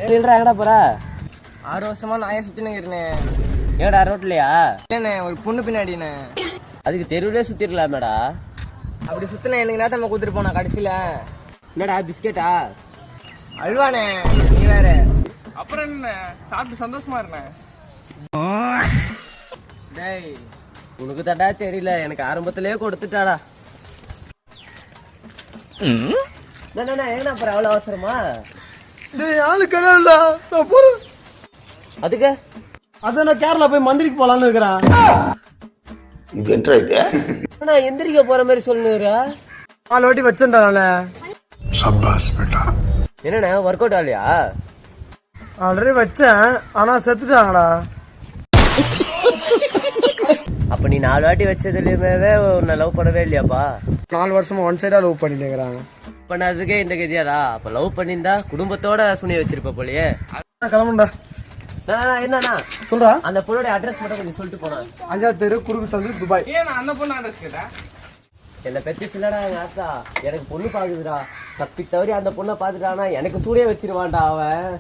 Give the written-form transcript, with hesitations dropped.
எங்கடா போற? 6 வருஷமா நாயை சுத்தினு இருக்கிறேன். ஏடா ரோட்லயா? இல்லண்ணே, ஒரு பொண்ணு பின்னாடிண்ணே. அதுக்கு தெருவிலே சுத்திடலாமேடா. அப்படி சுத்தின எனக்கு நேரத்தை கூத்துட்டு போனா கடைசியில. என்னடா பிஸ்கெட்டா? அழுவானே நீ வேற. அப்புறம் என்ன சாப்பிட்டு சந்தோஷமா இருந்தேன். டேய் உனக்கு தடா தெரியல, எனக்கு ஆரம்பத்திலேயே கொடுத்துட்டாடா. என்ன அப்புறம் அவ்வளவு அவசரமா? டேய் ஆளு கல்யாணம்டா, நான் போறேன். அதுக்கு அதான் நான் கேரளா போய் மந்திரிக்கு போலான்னு இருக்கிறேன். இது என்ன இது? நான் எந்திரிக்க போற மாதிரி சொல்லுறா. 4 வாட்டி வச்சேன்டா நானே. சபாஸ் பேட்டா. என்னண்ணா ஒர்க் அவுட் ஆகலையா? ஆல்ரெடி வச்சேன், ஆனா செத்துட்டாங்கடா. அப்ப நீ 4 வாட்டி வச்சதுலயுமே உன்னை லவ் பண்ணவே இல்லையாப்பா? 4 வருஷமா ஒன் சைடா லவ் பண்ணிட்டுங்கிறாங்க. பண்ணதுக்கே இந்த கதியாடா. அப்ப லவ் பண்ணியிருந்தா குடும்பத்தோட சுனி வச்சிருப்ப போலயே. கிளம்புண்டா. என்னண்ணா சொல்றா, அந்த பொண்ணோட அட்ரஸ் மட்டும் கொஞ்சம் சொல்லிட்டு போனா. 5ஆவது தெரு, குறுக்கு சந்து, துபாய். ஏன் நான் அந்த பொண்ணு அட்ரஸ் கேட்டேன்? என்ன பெத்து சில்லடா எங்க ஆத்தா. எனக்கு பொண்ணு பாக்குதுடா. தப்பி தவறி அந்த பொண்ணை பாத்துட்டானா எனக்கு சூடே வச்சிருவான்டா அவன்.